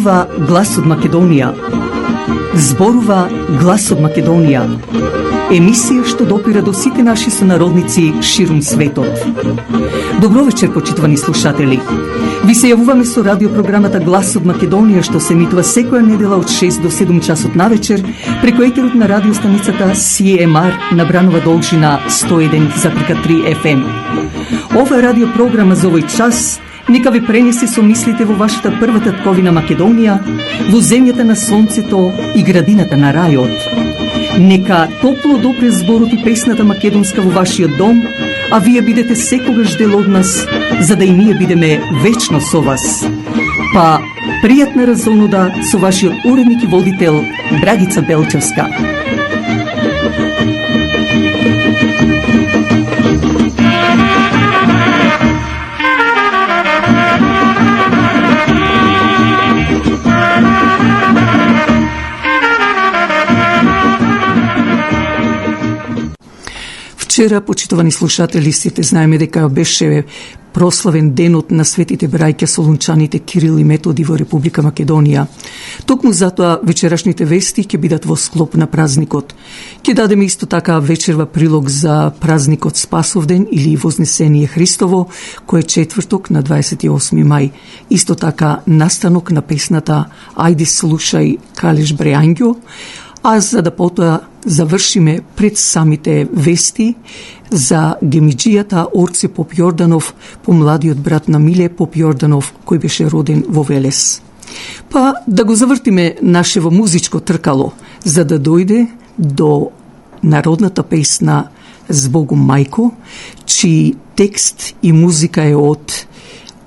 Зборува глас од Македонија. Зборува глас од Македонија. Емисија што допира до сите наши сонародници ширум светот. Добро вечер, почитувани слушатели. Ви се јавуваме со радиопрограмата Глас од Македонија, што се емитува секоја недела од 6 до 7 часот навечер преку етерот на радиостаницата CMR на Бранова должина 101,3 FM. Ова радиопрограма за овој час нека ви пренесе со мислите во вашата прва татковина Македонија, во земјата на сонцето и градината на рајот. Нека топло допре зборот и песната македонска во вашиот дом, а вие бидете секогаш дел од нас, за да и ние бидеме вечно со вас. Па, пријатна разонуда со вашиот уредник и водител Драгица Белчевска. Вчера, почитувани слушатели, сите знаеме дека беше прославен денот на светите браќа солунчаните Кирил и Методи во Република Македонија. Токму затоа вечерашните вести ќе бидат во склоп на празникот. Ќе дадеме исто така вечерва прилог за празникот Спасовден или Вознесение Христово, кој е четврток на 28 мај. Исто така настанок на песната Ајде слушај Калеш Бреангјо, а за да потоа завршиме пред самите вести за гемиджијата Орце Поп Јорданов, помладиот брат на Миле Поп Јорданов, кој беше роден во Велес. Па да го завртиме нашево музичко тркало, за да дојде до народната песна Збогум мајко, чиј текст и музика е од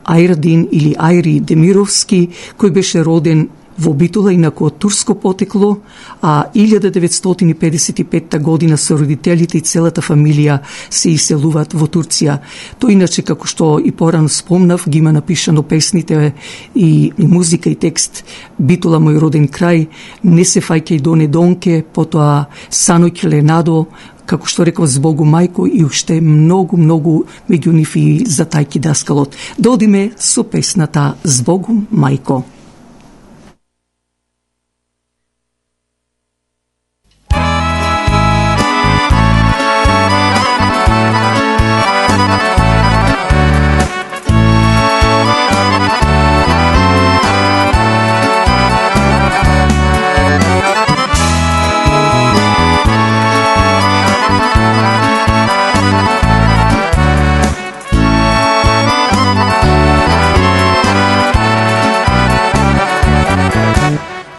Ајрадин или Ајри Демировски, кој беше роден во Битола, инаку од турско потекло, а 1955 година со родителите и целата фамилија се иселуваат во Турција. Тој иначе, како што и порано спомнав, ги има напишано песните и музика и текст Битола мој роден крај, Не се фаќај до недонке, потоа Саној Ленадо, како што реков Збогум мајко и уште многу меѓу нив и за тајки даскалот. Додиме со песната Збогум мајко.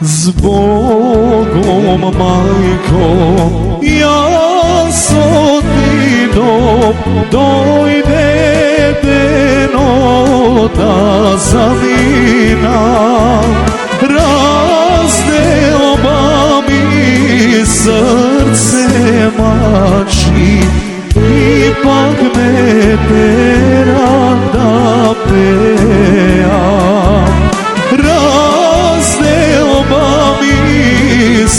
Збогом, мајко, јас отидов, дојде денот да заминам. Разделба ми срце мачи, ипак ме тера да пеам.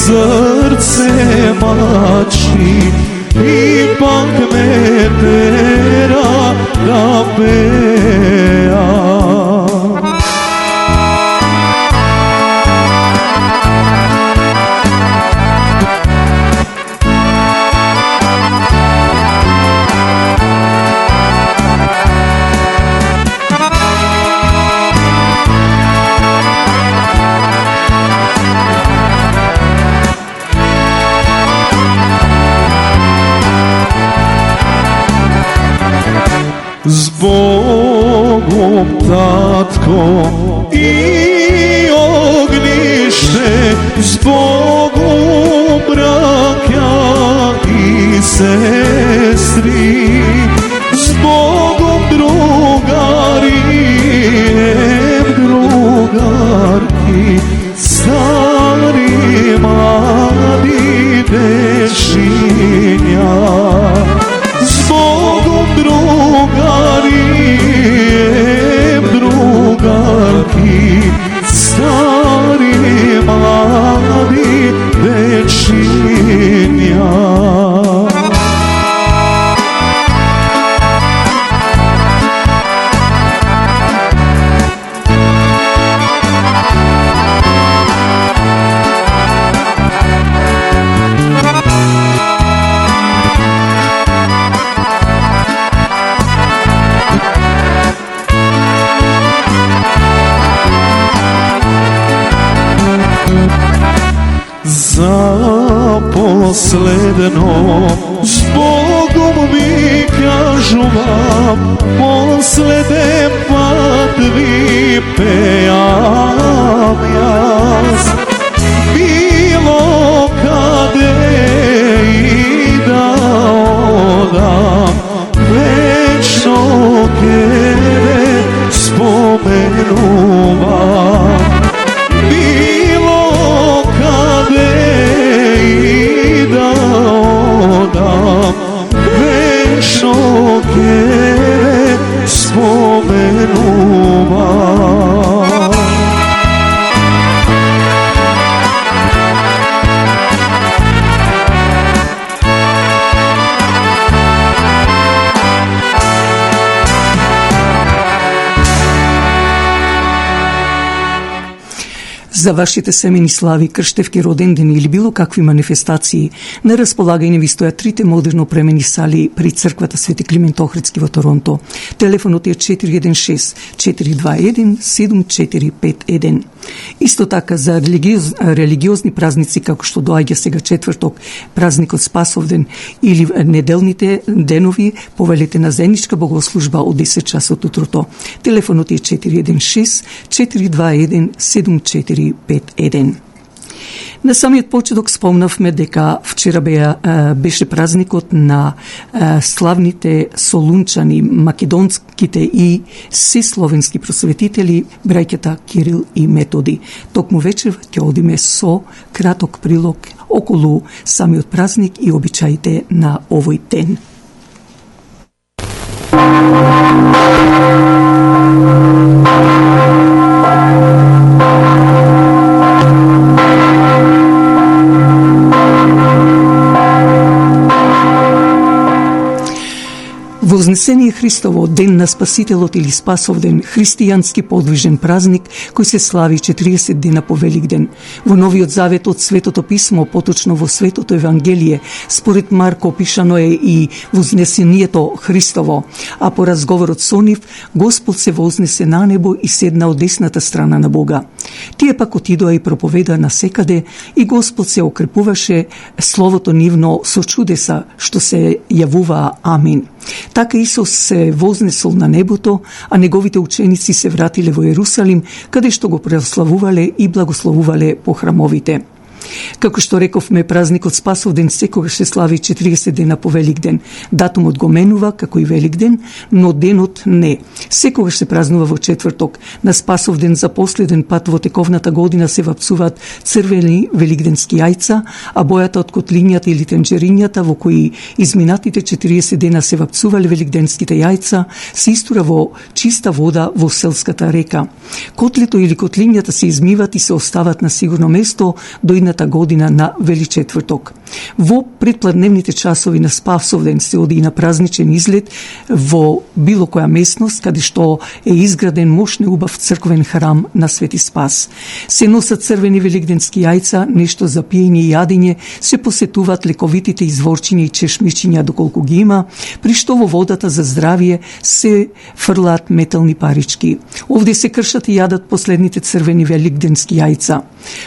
Срце мачи, ипак ме тера да пеам. Збогум, татко и огниште, збогум, браќа и сестри, збогум, другари, другарки, стари, млади, дечиња. Збогум, другари, другарки, стари, млади, дечиња. za posledno s Bogom mi kažuvam, posleden pad mi pejam jaz. Bilo kade i da odam, večno kere spomenuvam. Bilo kade i da odam, večno kere spomenuvam. За вашите семени слави, крштевки, родендени или било какви манифестации, на располагање ви стојат трите модерно премени сали при црквата Свети Климент Охридски во Торонто. Телефонот е 416-421-7451. Исто така за религиозни празници, како што доаѓа сега четврток, празникот Спасовден или неделните денови, повелете на заедничка богослужба од 10 часот утрото. Телефонот е 416-421-7451. На самиот почеток спомнавме дека вчера беше празникот на славните солунчани, македонските и сесловенски просветители, браќата Кирил и Методи. Токму вечер ќе одиме со краток прилог околу самиот празник и обичаите на овој ден. Вознесение Христово, ден на Спасителот или Спасовден, христијански подвижен празник кој се слави 40 дена по Великден. Во Новиот Завет од Светото Писмо, поточно во Светото Евангелие, според Марко опишано е и вознесението Христово, а по разговорот со нив, Господ се вознесе на небо и седна од десната страна на Бога. Тие пак отидоа и проповеда насекаде и Господ се окрепуваше словото нивно со чудеса што се јавуваа. Амин. Така Исус се вознесол на небото, а неговите ученици се вратиле во Јерусалим, каде што го прославувале и благословувале по храмовите. Како што рековме, празникот Спасовден секогаш се слави 40 дена по Великден. Датумот го менува како и Великден, но денот не. Секогаш се празнува во четврток. На Спасовден за последен пат во тековната година се вапсуваат црвени великденски јајца, а бојата од котлињата или тенџерињата во кои изминатите 40 дена се вапсувале великденските јајца се истура во чиста вода во селската река. Котлето или котлињата се измиват и се остават на сигурно место до идната година на Вели четврток. Во предпладневните часови на Спасовден се оди и на празничен излет во било која местност каде што е изграден мощен убав црковен храм на Свети Спас. Се носат црвени великденски јајца, нешто за пиење и јадење, се посетуваат лековитите изворчиња и чешмичиња доколку ги има, при што во водата за здравје се фрлаат метални парички. Овде се кршат и јадат последните црвени великденски јајца.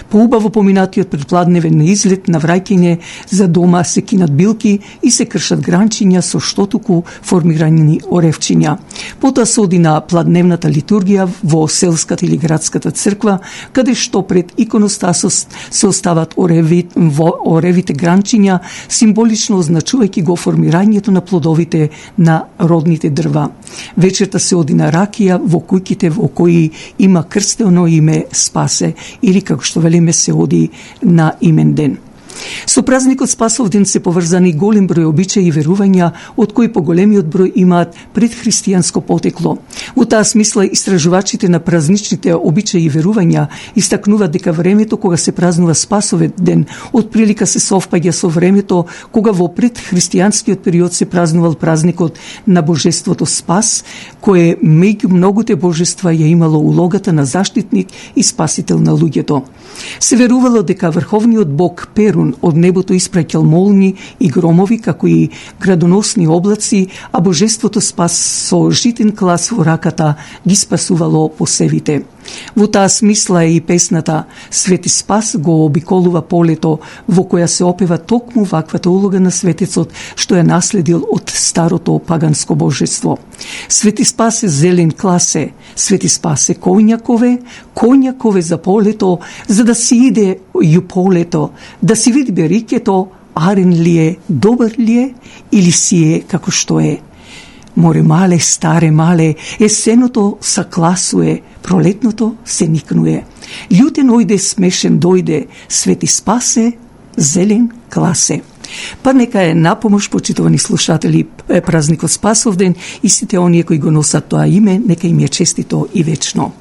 По убаво поминатиот предпладневен излет на враќање за дома се кинат билки и се кршат гранчиња со штотуку формирани оревчиња. Потоа се оди на пладневната литургија во селската или градската црква, каде што пред иконостасот се остават оревите гранчиња, символично означувајќи го формирањето на плодовите на родните дрва. Вечерта се оди на ракија во куќите во кои има крстено име Спасе, или како што велиме се оди на имен ден. Со празникот Спасовден се поврзани голем број обичаи и верувања, од кои поголемиот број имаат предхристијанско потекло. Во таа смисла, истражувачите на празничните обичаи и верувања истакнуваат дека времето кога се празнува Спасовден од прилика се совпаѓа со времето кога во предхристијанскиот период се празнувал празникот на божеството Спас, кое меѓу многуте божества ја имало улогата на заштитник и спасител на луѓето. Се верувало дека врховниот бог Перун од небото испраќал молни и громови, како и градоносни облаци, а божеството Спас со житен клас во раката ги спасувало посевите. Во таа смисла е и песната Свети Спас го обиколува полето, во која се опева токму ваквата улога на светецот што ја наследил од старото паганско божество. Свети Спас е зелен класе, Свети Спас е коњакове за полето, за да си иде ју полето, да си види берикето, арен ли е, добар ли е или си е како што е. Море мале, старе мале, есеното са класуе, пролетното се никнуе. Љутен ојде, смешен дојде, Свети Спасе, зелен класе. Па нека е напомош, почитувани слушатели, празникот Спасовден и сите оние кои го носат тоа име, нека им е честито и вечно.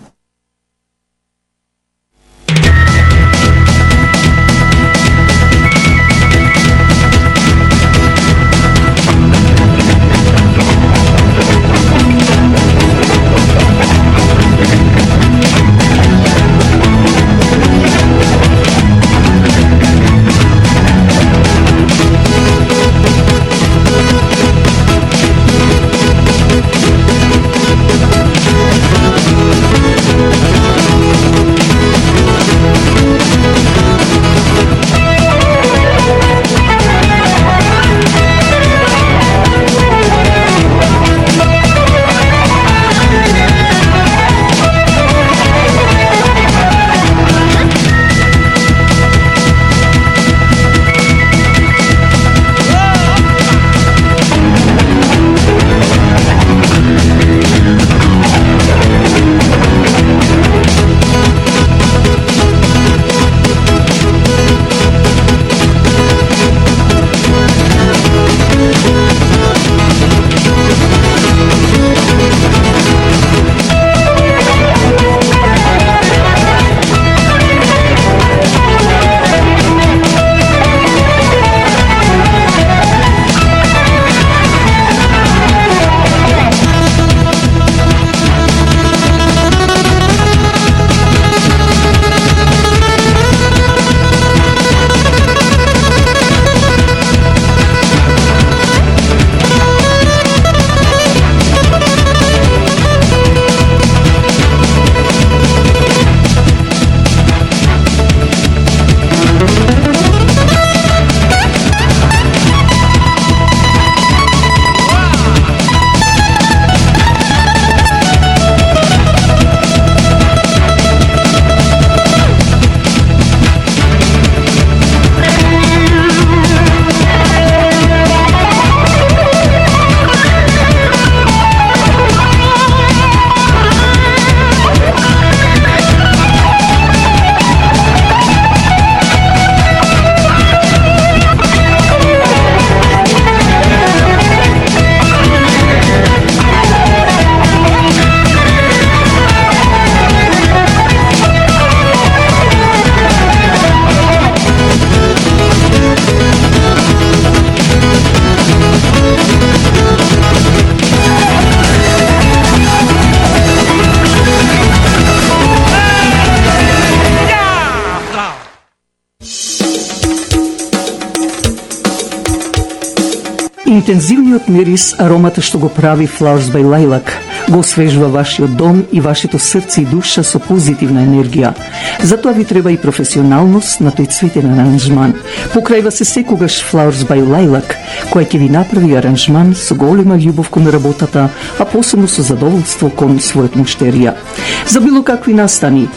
Интензивниот мирис, аромата што го прави Flowers by Lilac, го освежува вашиот дом и вашето срце и душа со позитивна енергија. Затоа ви треба и професионалност на тој цветен аранжман. Покрај вас се секогаш Flowers by Lilac, која ќе ви направи аранжман со голема љубов кон работата, а посебно со задоволство кон својот муштерија. За било какви настани,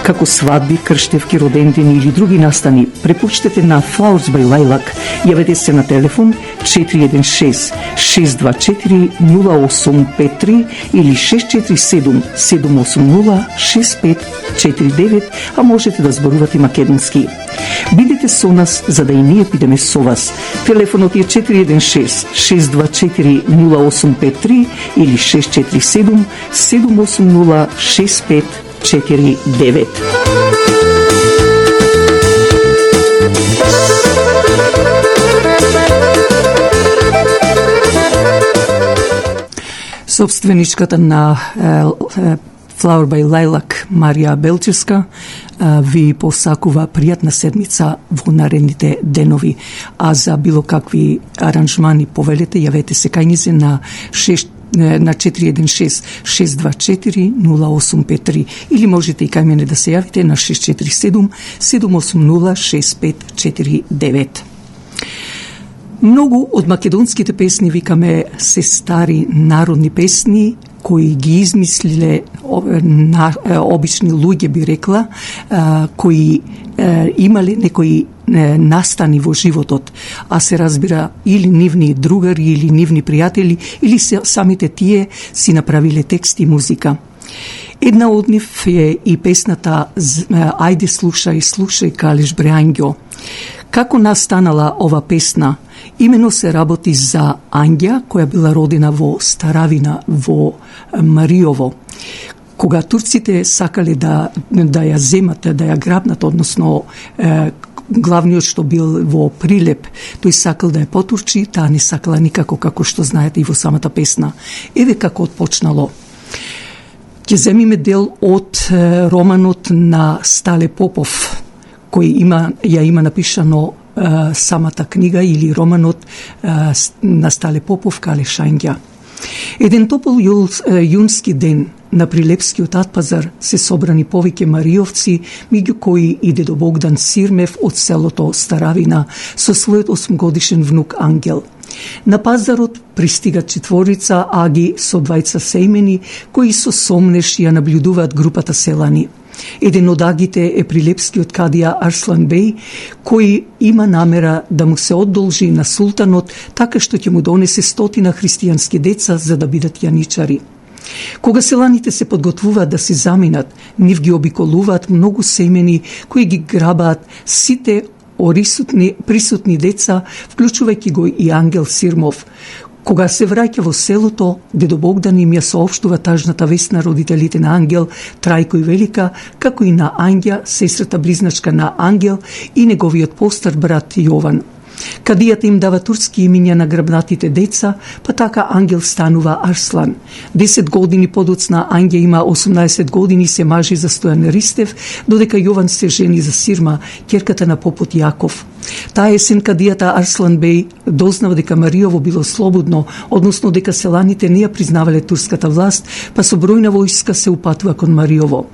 како свадби, крштевки, родендени или други настани, препуштете на Flowers by Lilac. Јавете се на телефон 416-624-0853 или 647-780-6549, а можете да зборувате македонски. Бидете со нас, за да и ние бидеме со вас. Телефонот е 416-624-0853 или 647-780-6549. Собственичката на Flower by Lilac, Марија Белчевска, ви посакува пријатна седмица во наредните денови. А за било какви аранжмани повелете, јавете се кај низе на на 416-624-0853 или можете и кај мене да се јавите на 647-780-6549. Многу од македонските песни, викаме, се стари народни песни, кои ги измислиле обични луѓе, би рекла, кои имале некои настани во животот, а се разбира или нивни другари, или нивни пријатели, или самите тие си направиле текст и музика. Една од нив е и песната "Ајде слушај, слушај, Калеш Бреангјо". Како настанала ова песна? Имено се работи за Ангја, која била родена во Старавина, во Мариово. Кога турците сакале да ја земат, да ја грабнат, односно главниот што бил во Прилеп, тој сакал да ја потурчи, таа не сакала никако, како што знаете и во самата песна. Еве како отпочнало. Ќе земиме дел од романот на Стале Попов, кој ја има напишано самата книга или романот на Стале Попов "Калеш Ангја". Еден топол јунски ден на Прилепскиот атпазар се собрани повеќе мариовци, меѓу кои и дедо Богдан Сирмев од селото Старавина со својот 8-годишен внук Ангел. На пазарот пристигат четворица аги со двајца сејмени, кои со сомнеш ја наблюдуваат групата селани. Еден од агите е прилепскиот кадија Арслан Беј, кој има намера да му се одолжи на султанот, така што ќе му донесе 100 христијански деца за да бидат јаничари. Кога селаните се подготвуваат да се заминат, нив ги обиколуваат многу семени кои ги грабаат сите присутни деца, вклучувајќи го и Ангел Сирмов. Кога се враќа во селото, дедо Богдан им ја соопштува тажната вест на родителите на Ангел, Трајко и Велика, како и на Ангја, сестрата близначка на Ангел и неговиот постар брат Јован. Кадијата им дава турски имиња на грабнатите деца, па така Ангел станува Арслан. 10 години подоцна Ангја има 18 години, се мажи за Стојан Ристев, додека Јован се жени за Сирма, ќерката на попот Јаков. Таа есен кадијата Арслан Беј дознава дека Мариово било слободно, односно дека селаните не ја признавале турската власт, па со бројна војска се упатува кон Мариово.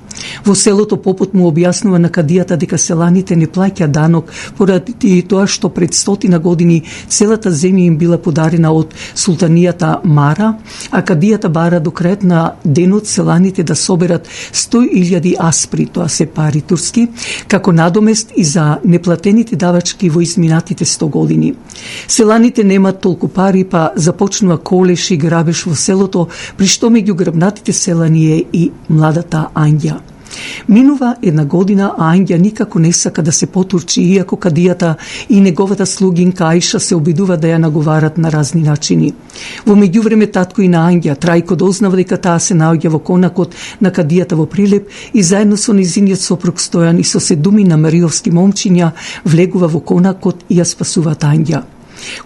Во селото попот му објаснува на кадијата дека селаните не плаќа данок поради тоа што пред 100 години целата земја им била подарена од султанијата Мара, а кадијата бара до крајот на денот селаните да соберат 100.000 аспри, тоа се пари турски, како надомест и за неплатените давачки во изминатите 100 години. Селаните немаат толку пари, па започнува колеш и грабеж во селото, при што меѓу грабнатите селани е и младата Ангја. Минува една година, а Ангја никако не сака да се потурчи, иако кадијата и неговата слугинка Аиша се обидува да ја наговарат на разни начини. Во меѓувреме татко и на Ангја, Трајко дознава дека таа се наоѓа во конакот на кадијата во Прилеп и заедно со незиниот сопруг Стојан и со 7 мариовски момчиња влегува во конакот и ја спасуваат Ангја.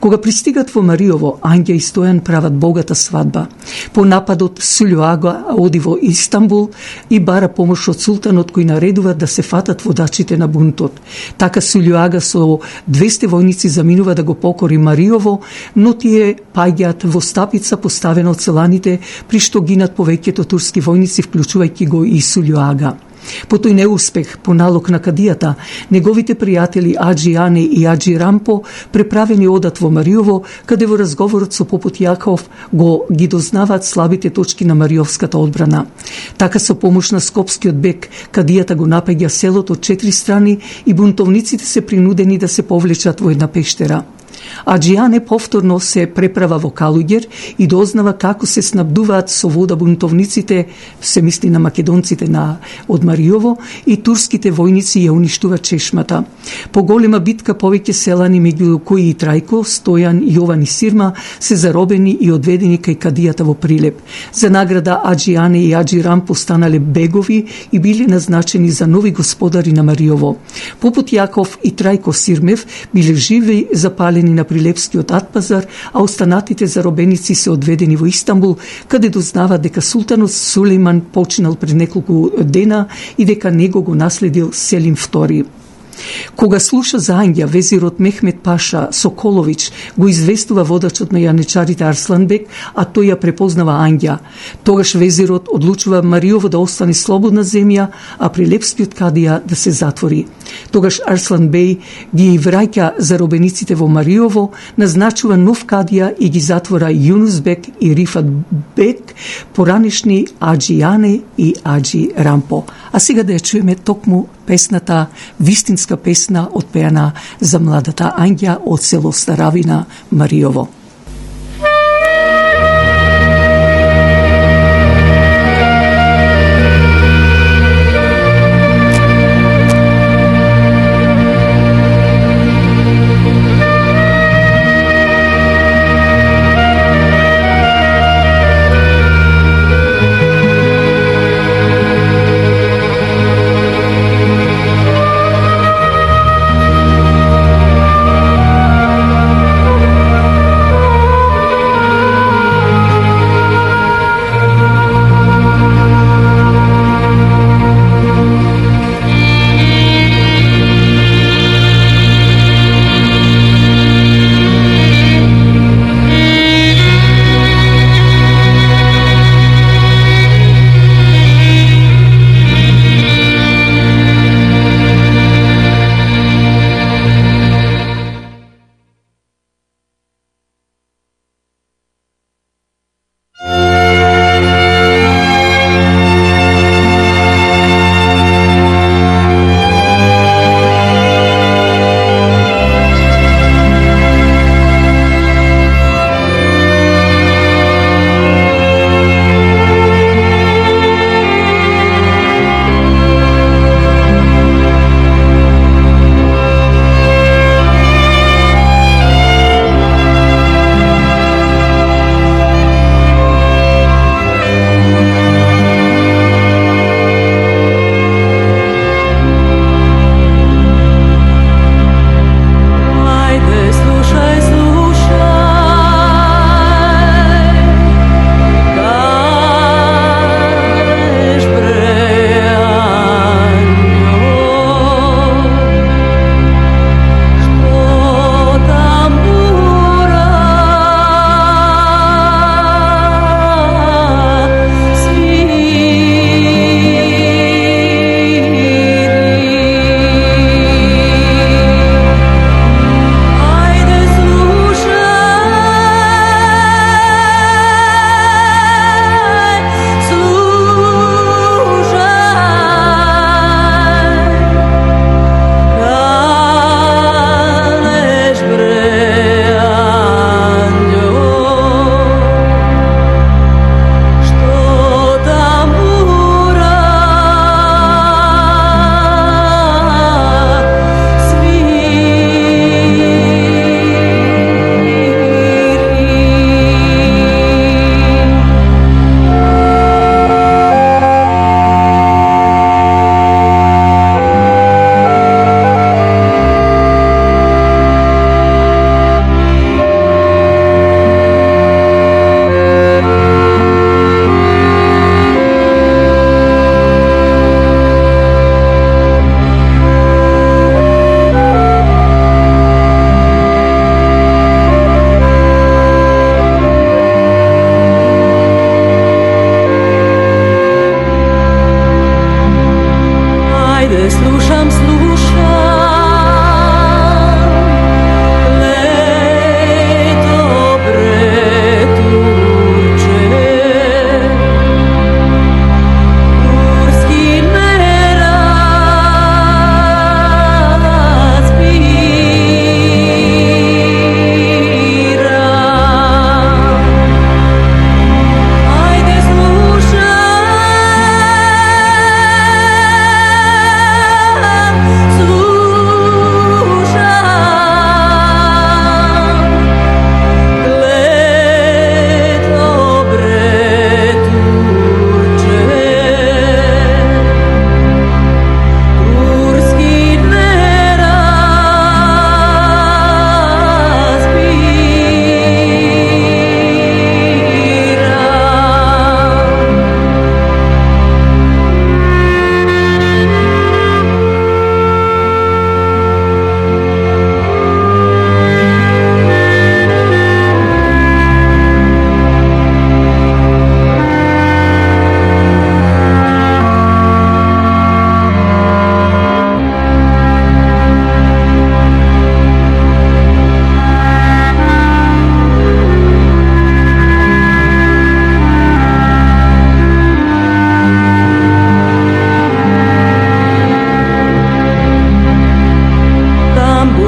Кога пристигат во Мариово, Ангја и Стојан прават богата свадба. По нападот Сулјуага оди во Истанбул и бара помош од султанот кој наредува да се фатат водачите на бунтот. Така Сулјуага со 200 војници заминува да го покори Мариово, но тие паѓаат во стапица поставена од селаните, при што гинат повеќето турски војници, вклучувајќи го и Сулјуага. По тој неуспех, по налог на кадијата, неговите пријатели Аџи Ане и Аџи Рампо преправени одат во Мариово, каде во разговорот со попот Јаков ги дознаваат слабите точки на мариовската одбрана. Така со помош на Скопскиот бег, кадијата го напаѓа селото од 4 страни и бунтовниците се принудени да се повлечат во една пештера. Аџијане повторно се преправа во Калуѓер и дознава како се снабдуваат со вода бунтовниците, се мисли на македонците од Мариово, и турските војници ја уништуваат чешмата. По голема битка повеќе селани, меѓу кои и Трајко, Стојан, Јован и Сирма, се заробени и одведени кај кадијата во Прилеп. За награда Аџијане и Аџи Рампо станале бегови и биле назначени за нови господари на Мариово. Попот Јаков и Трајко Сирмев биле живи запалени на Прилепскиот атпазар, а останатите заробеници се одведени во Истанбул, каде дознава дека султанот Сулејман починал пред неколку дена и дека него го наследил Селим II. Кога слуша за Ангја, везирот Мехмет Паша Соколович го известува водачот на јаничарите Арсланбек, а тој ја препознава Ангја. Тогаш везирот одлучува Мариово да остане слободна земја, а Прилепскиот кадија да се затвори. Тогаш Арслан Беј ги враќа заробениците во Мариово, назначува нов кадија и ги затвора Јунусбек и Рифат Бек, поранешни Аджи Јане и Аджи Рампо. А сега да ја чуеме токму песната, вистинска песна отпеана за младата Ангја од село Старавина, Мариово.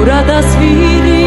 mora da sviri.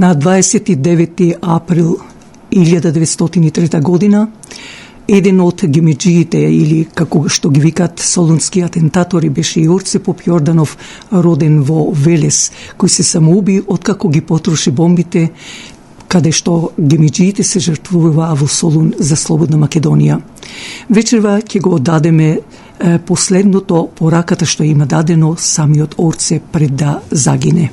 На 29. април 1903 година, еден од гемеджиите, или како што ги викат солунски атентатори, беше Јорце Поп Јорданов, роден во Велес, кој се самоуби откако ги потроши бомбите, каде што гемеджиите се жртвуваа во Солун за слободна Македонија. Вечерва ќе го дадеме последното пораката што има дадено самиот Орце пред да загине.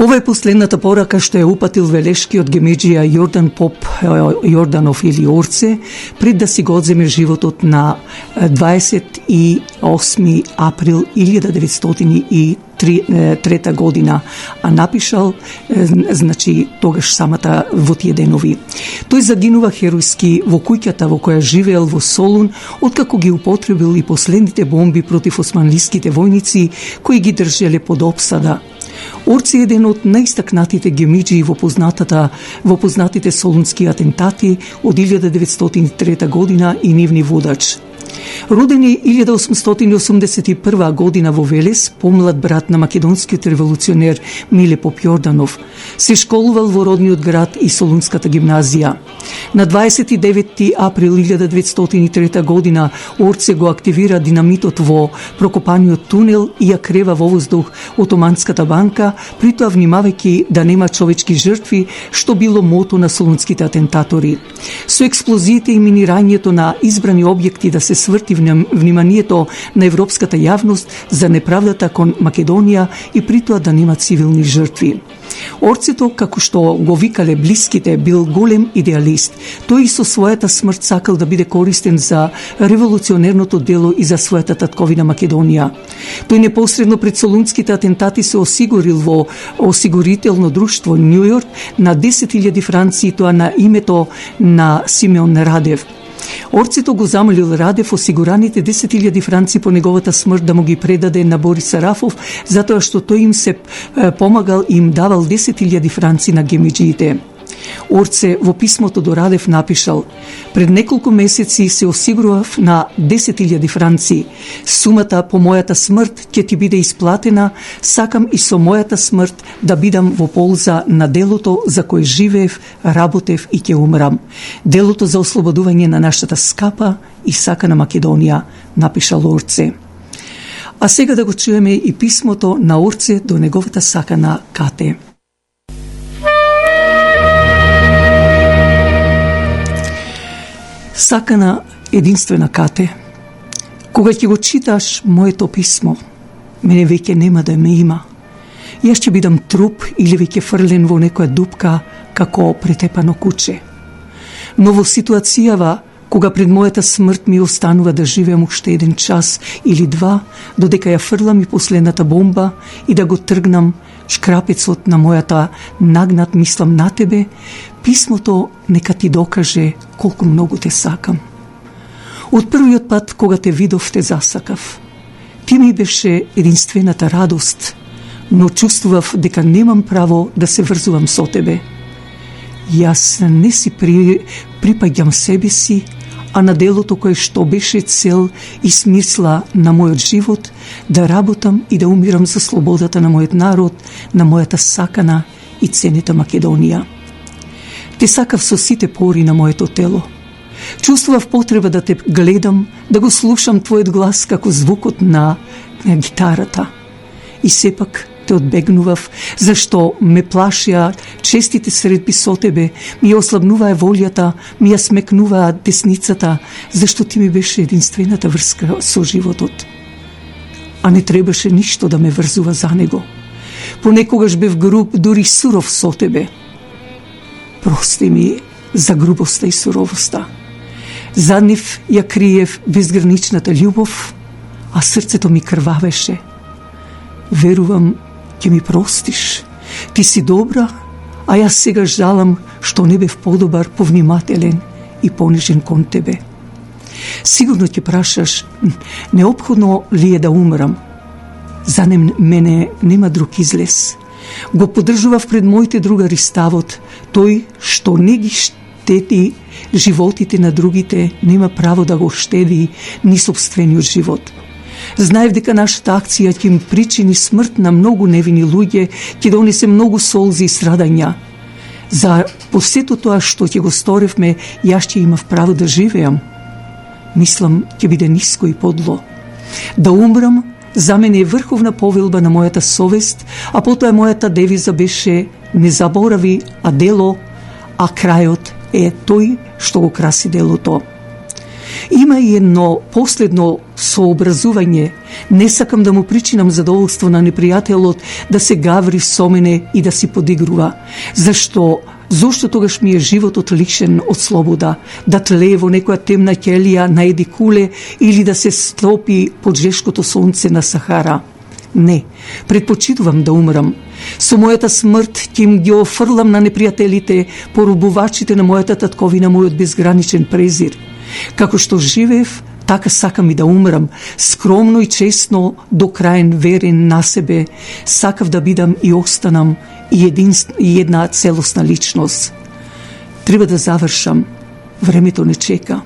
Ова е последната порака што ја упатил велешкиот гемеджија Јордан Поп Јорданов или Орце, пред да си го одземе животот на 28. април 1903 година, а напишал, значи, тогаш самата во тие денови. Тој загинува херојски во куќата во која живеел во Солун, откако ги употребил и последните бомби против османлиските војници кои ги држеле под опсада. Орце е еден од најстакнатите гемеджии во познатите солунски атентати од 1903 година и нивни водач. Роден е 1881 година во Велес, помлад брат на македонскиот револуционер Миле Поп Јорданов. Се школувал во родниот град и Солунската гимназија. На 29. април 1903 година Орце го активира динамитот во прокопаниот тунел и ја крева во воздух Отоманската банка, притоа внимавајќи да нема човечки жртви, што било мото на солунските атентатори. Со експлозиите и минирањето на избрани објекти да се сврти вниманието на европската јавност за неправдата кон Македонија и притоа да нема цивилни жртви. Орцето, како што го викале блиските, бил голем идеалист. Тој и со својата смрт сакал да биде користен за револуционерното дело и за својата татковина Македонија. Тој непосредно пред солунските атентати се осигурил во осигурително друштво Нью Йорк на 10.000 франци, тоа на името на Симеон Радев. Орцето го замолил Радев осигураните 10.000 франци по неговата смрт да му ги предаде на Борис Сарафов, затоа што тој им се помагал и им давал 10.000 франци на гемиджиите. Орце во писмото до Радев напишал: пред неколку месеци се осигурував на 10.000 франци. Сумата по мојата смрт ќе ти биде исплатена, сакам и со мојата смрт да бидам во полза на делото за кое живеев, работев и ќе умрам. Делото за ослободување на нашата скапа и сакана Македонија, напишал Орце. А сега да го чуеме и писмото на Орце до неговата сакана Кате. Сакана единствена Кате, кога ќе го читаш моето писмо, мене веќе нема да ме има. Јас ќе бидам труп или веќе фрлен во некоја дупка како претепано куче. Но во ситуацијава кога пред мојата смрт ми останува да живеам уште еден час или два, додека ја фрлам и последната бомба и да го тргнам шкрапецот на мојата нагнат мислам на тебе, писмото нека ти докаже колку многу те сакам. Од првиот пат кога те видов те засакав. Ти ми беше единствената радост, но чувствував дека немам право да се врзувам со тебе. Јас не си припаѓам себе си, а на делото кое што беше цел и смисла на мојот живот, да работам и да умирам за слободата на мојот народ, на мојата сакана и ценета Македонија. Те сакав со сите пори на моето тело. Чувствував потреба да те гледам, да го слушам твојот глас како звукот на гитарата. И сепак те одбегнував, зашто ме плашија честите средби со тебе, ми ја ослабнуваа волјата, ми ја смекнуваа десницата, зашто ти ми беше единствената врска со животот. А не требаше ништо да ме врзува за него. Понекогаш бев груб, дури суров со тебе. Прости ми за грубоста и суровоста. За нив ја криев безграничната љубов, а срцето ми крвавеше. Верувам, ќе ми простиш. Ти си добра, а јас сега жалам што не бев подобар, повнимателен и понижен кон тебе. Сигурно ќе прашаш, неопходно ли е да умрам? За мене нема друг излез. Го поддржував пред моите другари ставот, тој што не ги штети животите на другите, нема право да го штеди ни собствениот живот. Знаев дека нашата акција ќе им причини смрт на многу невини луѓе, ќе донесе многу солзи и страдања. За посето тоа што ќе го сторевме, јас ќе имав право да живеам. Мислам, ќе биде ниско и подло. Да умрам, за мене е врховна повелба на мојата совест, а потоа мојата девиза беше не заборави, а дело, а крајот е тој што го краси делото. Има и едно последно сообразување. Не сакам да му причинам задоволство на непријателот да се гаври со мене и да си подигрува. Зошто тогаш ми е животот лишен од слобода, да тлее во некоја темна ќелија на еди куле или да се стопи под жешкото сонце на Сахара. Не, предпочитувам да умрам. Со мојата смрт ќе им ги офрлам на непријателите, поробувачите на мојата татковина, мојот безграничен презир. Како што живеев, така сакам и да умрам, скромно и честно, до краен верен на себе, сакав да бидам и останам и една целосна личност. Треба да завршам, времето не чека.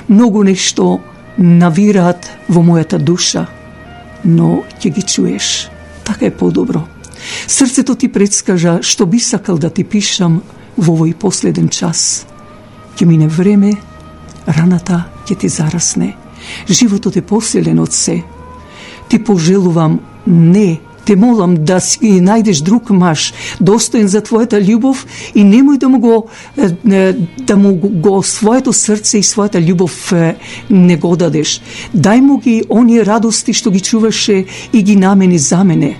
Многу нешто навираат во мојата душа, но ќе ги чуеш. Така е подобро. Срцето ти предскажа што би сакал да ти пишам во овој последен час. Ќе мине време, раната ќе ти зарасне. Животот е посилен од се. Ти пожелувам, не, те молам да си најдеш друг маж, достоен за твојата љубов и немој да му го своето срце и својата љубов не го дадеш. Дај му ги оние радости што ги чуваше и ги намени за мене.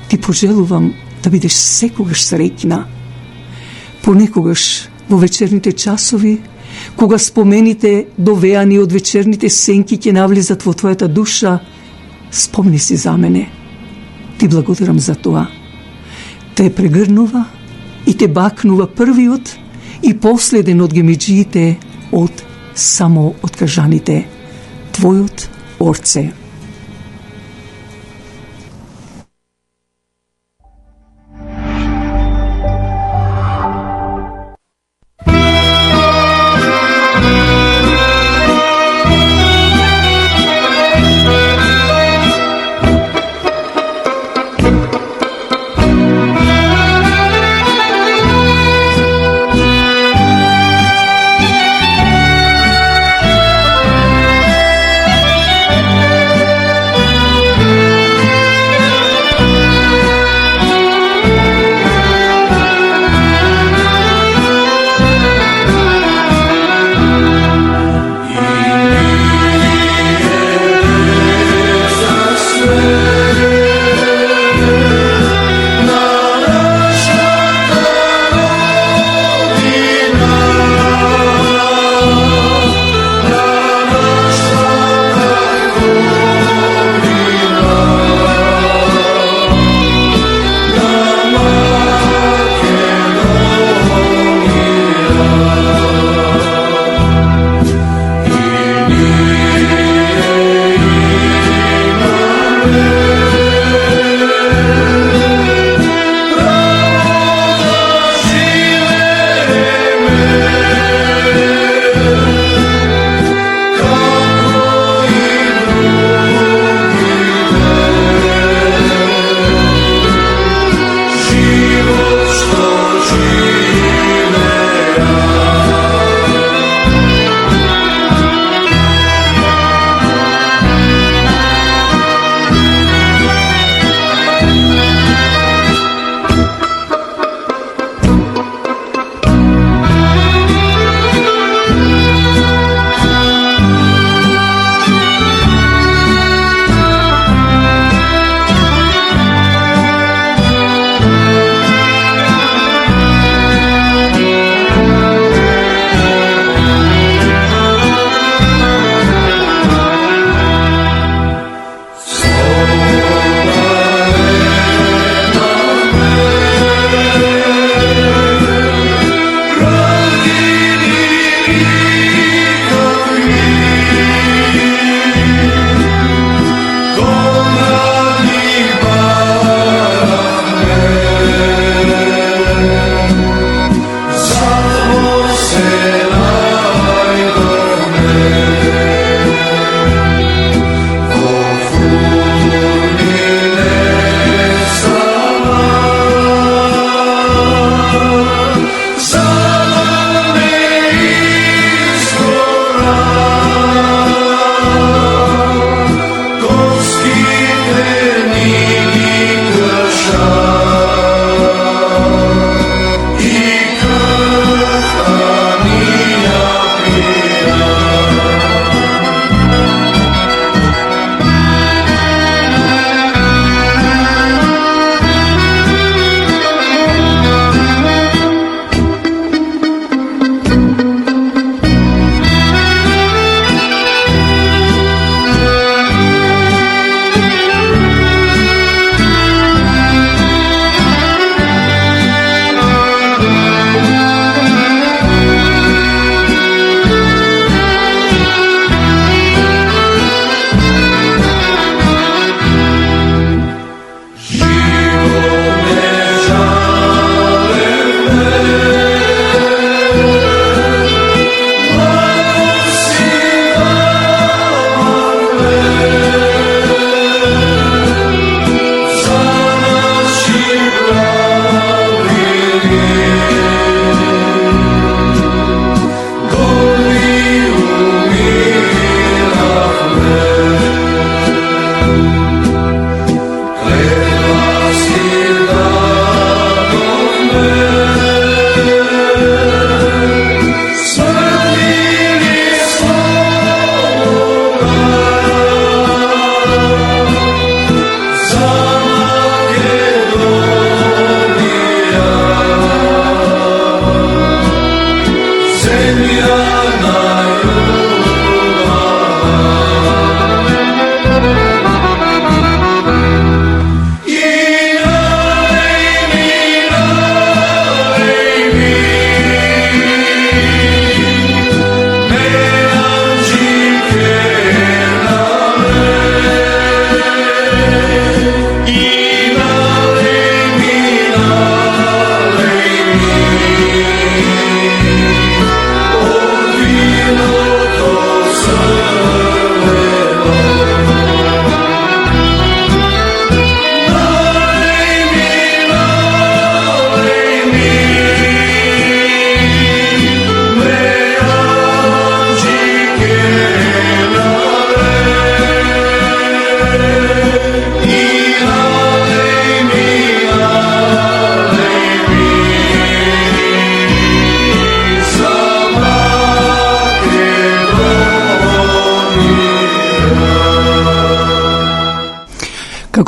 Ти пожелувам да бидеш секогаш среќна. Понекогаш во вечерните часови, кога спомените довеани од вечерните сенки ќе навлезат во твојата душа, спомни си за мене. Ти благодарам за тоа. Те прегрнува и те бакнува првиот и последен од гемиџиите од само откажаните. Твојот Орце.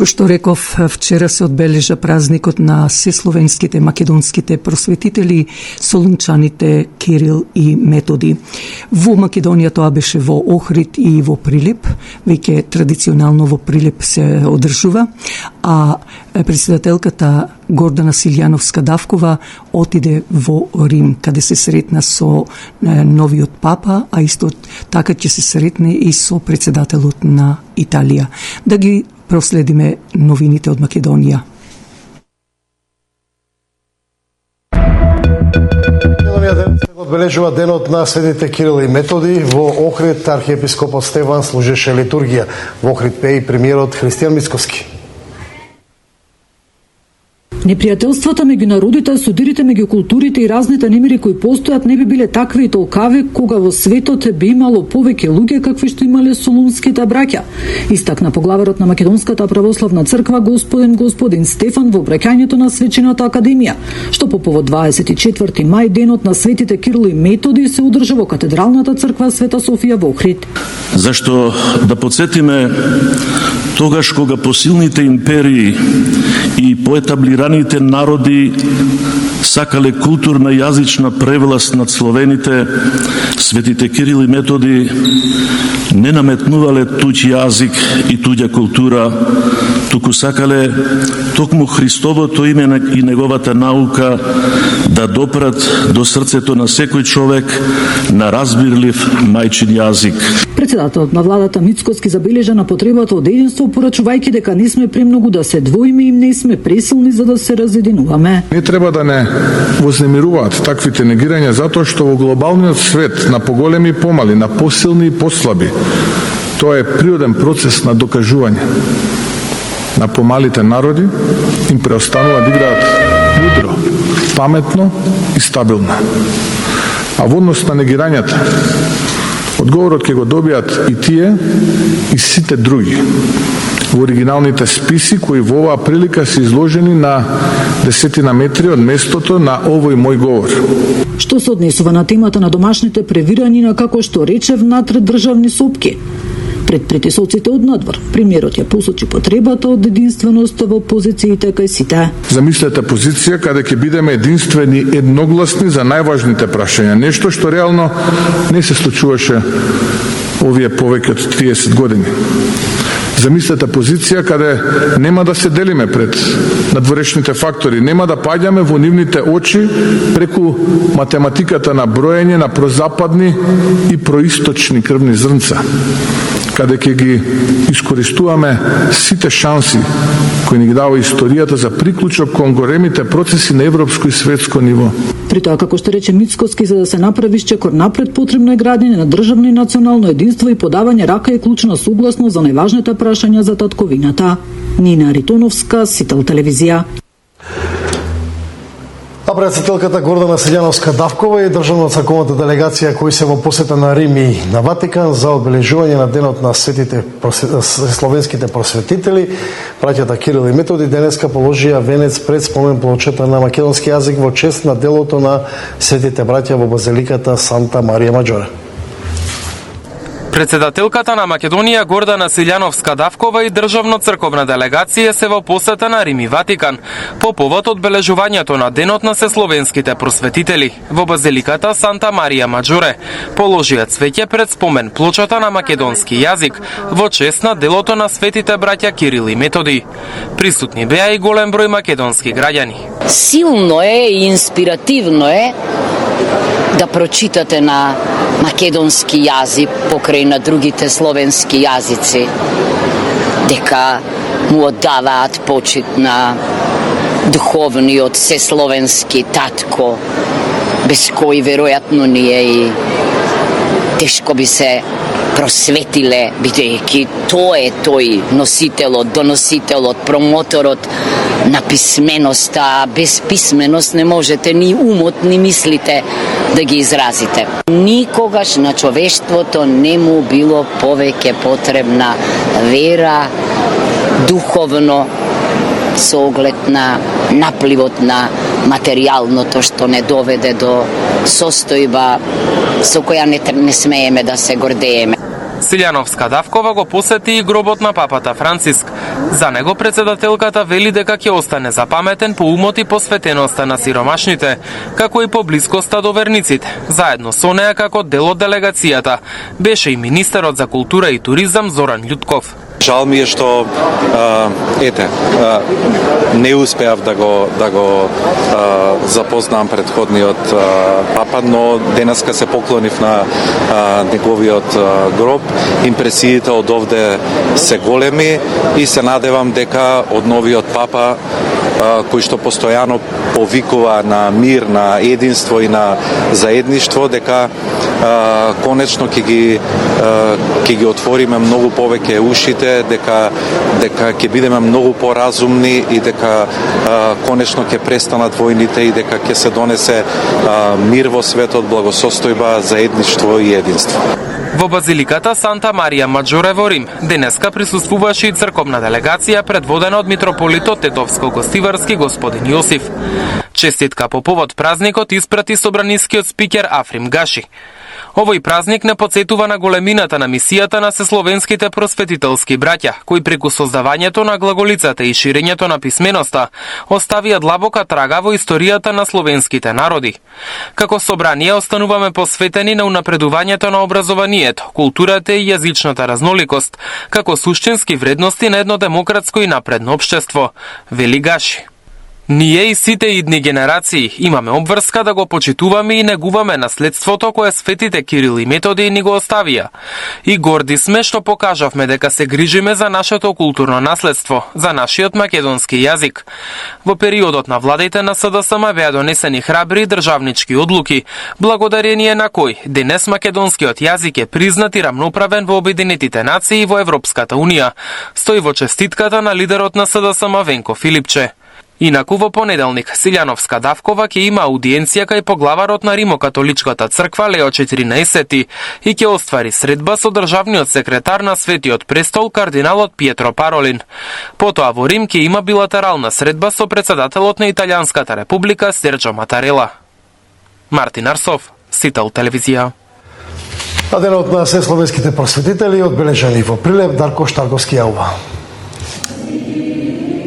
Како што реков, вчера се одбележа празникот на сесловенските македонските просветители, солунчаните Кирил и Методи. Во Македонија тоа беше во Охрид и во Прилеп, веќе традиционално во Прилеп се одржува, а председателката Гордана Силјановска-Давкова отиде во Рим, каде се сретна со новиот папа, а исто така ќе се сретне и со председателот на Италија. Да ги проследиме новините од Македонија. Одбележува денот на светите Кирил и Методи. Во Охрид архиепископот Стефан служеше литургија. Во Охрид пее и премиерот Христијан Мицкоски. Непријателствата меѓу народите, судирите меѓу културите и разните немири кои постојат не би биле такви и толкави кога во светот би имало повеќе луѓе какви што имале солунските браќа. Истакна поглаварот на Македонската православна црква господин Стефан во обраќањето на Свечената академија, што по повод 24 мај денот на светите Кирил и Методи се одржа во катедралната црква Света Софија во Охрид. Зашто да подсетиме тогаш кога посилните империи и поетаблираните народи сакале културна јазична превласт над словените, светите Кирил и Методи не наметнувале туѓ јазик и туѓа култура, туку сакале токму Христовото име и неговата наука да допрат до срцето на секој човек на разбирлив мајчин јазик. Председателот на владата Мицкоски забележа на потребата од единство, порачувајќи дека не сме премногу да се двоиме и не сме пресилни за да се разединуваме. Не треба да не вознемируваат таквите негирања затоа што во глобалниот свет на поголеми и помали, на посилни и послаби, тоа е природен процес на докажување. На помалите народи им преостанува да играат мудро, паметно и стабилно. А во однос на негирањата, одговорот ќе го добијат и тие и сите други во оригиналните списи кои во оваа прилика се изложени на 10 метри од местото на овој мој говор. Што се однесува на темата на домашните превирања, како што речев, натред државни сопки. Пред притисоците од надвор, премиерот ја посочи потребата од единственост во позициите кај сите. Замислете позиција каде ќе бидеме единствени, едногласни за најважните прашања, нешто што реално не се случуваше овие повеќе од 30 години. Замислете позиција каде нема да се делиме пред надворешните фактори, нема да паѓаме во нивните очи преку математиката на броење на прозападни и происточни крвни зрнца, каде ќе ги искористуваме сите шанси кои ни ги дава историјата за приклучок кон големите процеси на европско и светско ниво. При тоа, како што рече Мицкоски, за да се направи чекор напред, потребно е градење на државно и национално единство и подавање рака и клучна согласност за најважните прашања за татковината. Нина Ритоновска, Сител телевизија. А председателката Гордана Силјановска-Давкова и државно црковната делегација кои се во посета на Рим и на Ватикан за одбележување на денот на светите словенските просветители, браќата Кирил и Методи денеска положија венец пред спомен плочата на македонски јазик во чест на делото на светите браќа во базиликата Санта Марија Маџоре. Председателката на Македонија Гордана Силјановска-Давкова и државно црковна делегација се во посета на Рим и Ватикан по повод одбележувањето на денот на сесловенските просветители во базиликата Санта Марија Маџоре. Положија цвеќе пред спомен плочата на македонски јазик во чест на делото на светите браќа Кирил и Методи. Присутни беа и голем број македонски граѓани. Силно е и инспиративно е да прочитате на македонски јазик покрај на другите словенски јазици, дека му оддаваат почит на духовниот сесловенски татко, без кој веројатно ние и тешко би се просветиле, бидејќи тој е тој носителот, доносителот, промоторот на писменоста, без писменост не можете ни умот, ни мислите да ги изразите. Никогаш на човештвото не му било повеќе потребна вера, духовно, со оглед на напливот на материјалното што не доведе до состојба со која не смееме да се гордееме. Силјановска Давкова го посети и гробот на папата Франциск. За него председателката вели дека ќе остане запаметен по умот и посветеноста на сиромашните, како и по блискоста до верниците. Заедно со неа како дел од делегацијата беше и министерот за култура и туризам Зоран Љутков. Жал ми е што не успеав да го запознам предходниот папа, но денеска се поклонив на неговиот гроб. Импресиите од овде се големи и се надевам дека од новиот папа, кој што постојано повикува на мир, на единство и на заедништво, дека конечно ќе ги отвориме многу повеќе ушите, дека ќе бидеме многу поразумни и дека конечно ќе престанат војните и дека ќе се донесе мир во светот, благосостојба, заедништво и единство. Во базиликата Санта Марија Маджоре во Рим денеска присуствуваше и црковна делегација предводена од митрополитот Тетовско-Гостиварски господин Јосиф. Честитка по повод празникот испрати собранискиот спикер Африм Гаши. Овој празник не подсетува на големината на мисијата на сесловенските просветителски браќа, кои преку создавањето на глаголицата и ширењето на писменоста оставија длабока трага во историјата на словенските народи. Како собрание остануваме посветени на унапредувањето на образованието, културата и јазичната разноликост, како суштински вредности на едно демократско и напредно општество, вели Гаши. Ние и сите идни генерации имаме обврска да го почитуваме и негуваме наследството кое светите Кирил и Методи ни го оставија. И горди сме што покажавме дека се грижиме за нашето културно наследство, за нашиот македонски јазик. Во периодот на владите на СДСМ беа донесени храбри државнички одлуки, благодарение на кој денес македонскиот јазик е признат и рамноправен во Обединетите нации и во Европската унија, стои во честитката на лидерот на СДСМ Венко Филипче. Инаку во понеделник Силјановска Давкова ќе има аудиенција кај поглаварот на Римокатоличката црква Лео 14 и ќе оствари средба со државниот секретар на Светиот престол кардиналот Пиетро Паролин. Потоа во Рим ќе има билатерална средба со председателот на Италијанската република Серджо Матарела. Мартин Арсов, Сител телевизија. А денот на сесловенските просветители одбележани во Прилеп, Дарко Штарговски јавува.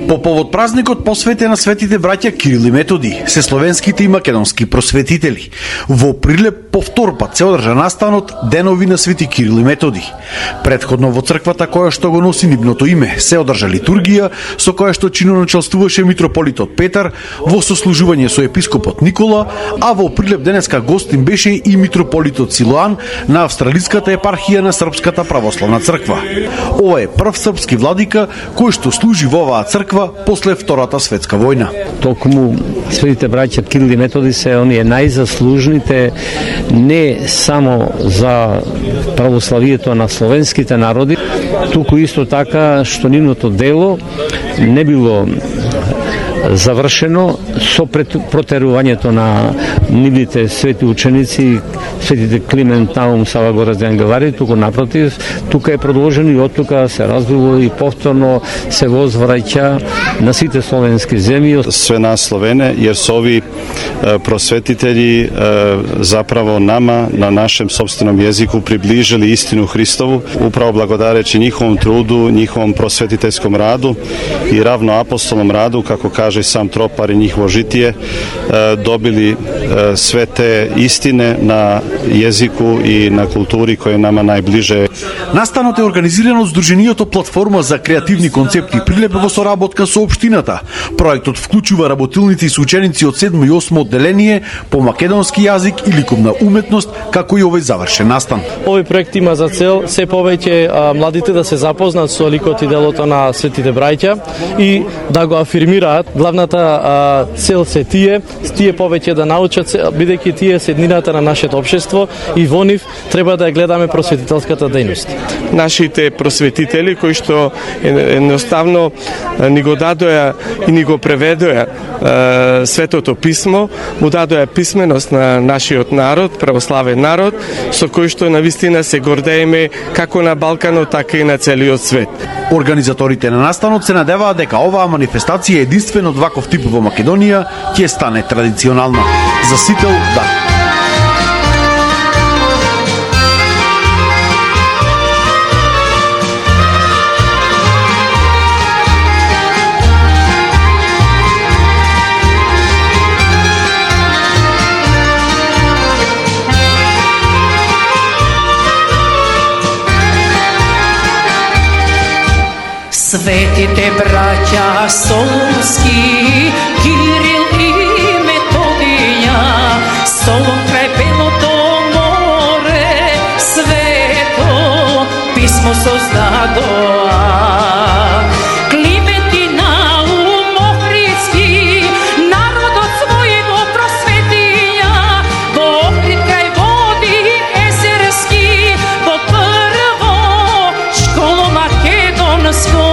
По повод празникот посветен на светите браќа Кирил и Методи, сесловенските и македонски просветители. Во Прилеп повтор пат се одржа настанот Денови на свети Кирил и Методи. Предходно во црквата која што го носи нивното име се одржа литургија со која што чиноначелствуваше митрополитот Петар во сослужување со епископот Никола, а во Прилеп денеска гостин беше и митрополитот Силоан на австралиската епархија на Српската православна црква. Ова е прв српски владика кој што служи во оваа црква после Втората светска војна. Токму светите браќа Кирил и Методи се оние најзаслужните не само за православието на словенските народи, туку исто така што нивното дело не било завршено со протерувањето на нивните свети ученици, светите Климент, Наум, Сава Гораздан Гавари, туку напротив, тука е продолжено и оттука се развило и повторно се возвраќа на сите словенски земји. Све нас Словене, јер со ови просветители заправо нама на нашем собственом језику приближили истину Христову, управо благодаречи нjihovom труду, njihovom просветителском раду и равно апостолном раду, како каже сам Тропар и njihovo житие, добили све те истине на језику и на култури која нама најближе. Настанот е организиран од Сдруженијето Платформа за креативни концепти Прилеп во соработка со општината. Проектот вклучува работилници и ученици од 7 и 8 одделение по македонски јазик и ликовна уметност, како и овој завршен настан. Овој проект има за цел се повеќе младите да се запознат со ликот и делото на светите браќа и да го афирмираат. Главната цел се тие повеќе да научат, бидејќи тие се еднината на нашето општество и во нив треба да ја гледаме просветителската дејност. Нашите просветители кои што едноставно ни го дадоа и ни го преведоа Светото писмо, му дадоа писменост на нашиот народ, православен народ, со кој што навистина се гордееме како на Балканот, така и на целиот свет. Организаторите на настанот се надеваат дека оваа манифестација единствено од ваков тип во Македонија ќе стане традиционална. За Сител, да. Светите браќа Солунски, Кирил и Методија, Солун крај Белото море, свето писмо создадоа. Клименти Наум Охридски, народот свој го просветија, во Охрид крај води езерски, во прво школо македонско.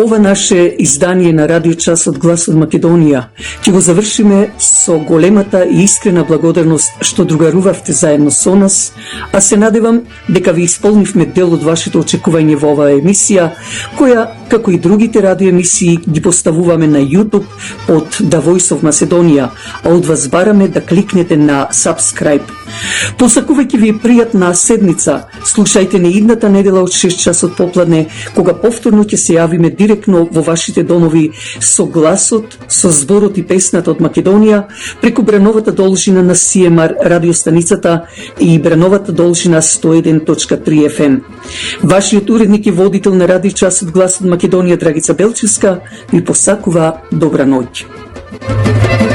Ова наше издание на Радио Час од Глас од Македонија ќе го завршиме со големата и искрена благодарност што другарувавте заедно со нас, а се надевам дека ви исполнивме дел од вашето очекување во оваа емисија, која, како и другите радиоемисии, ги поставуваме на YouTube под The Voice of Macedonia, а од вас бараме да кликнете на Subscribe. Посакувајќи ви пријатна седница, слушајте не идната недела од 6 часот попладне, кога повторно ќе се јавиме директно во вашите домови со гласот, со зборот и песната од Македонија, преку бреновата должина на CMR радиостаницата и бреновата должина 101.3 FM. Вашиот уредник и водител на Радио Час од Глас од Македонија, Драгица Белчевска, ви посакува добра ноќ.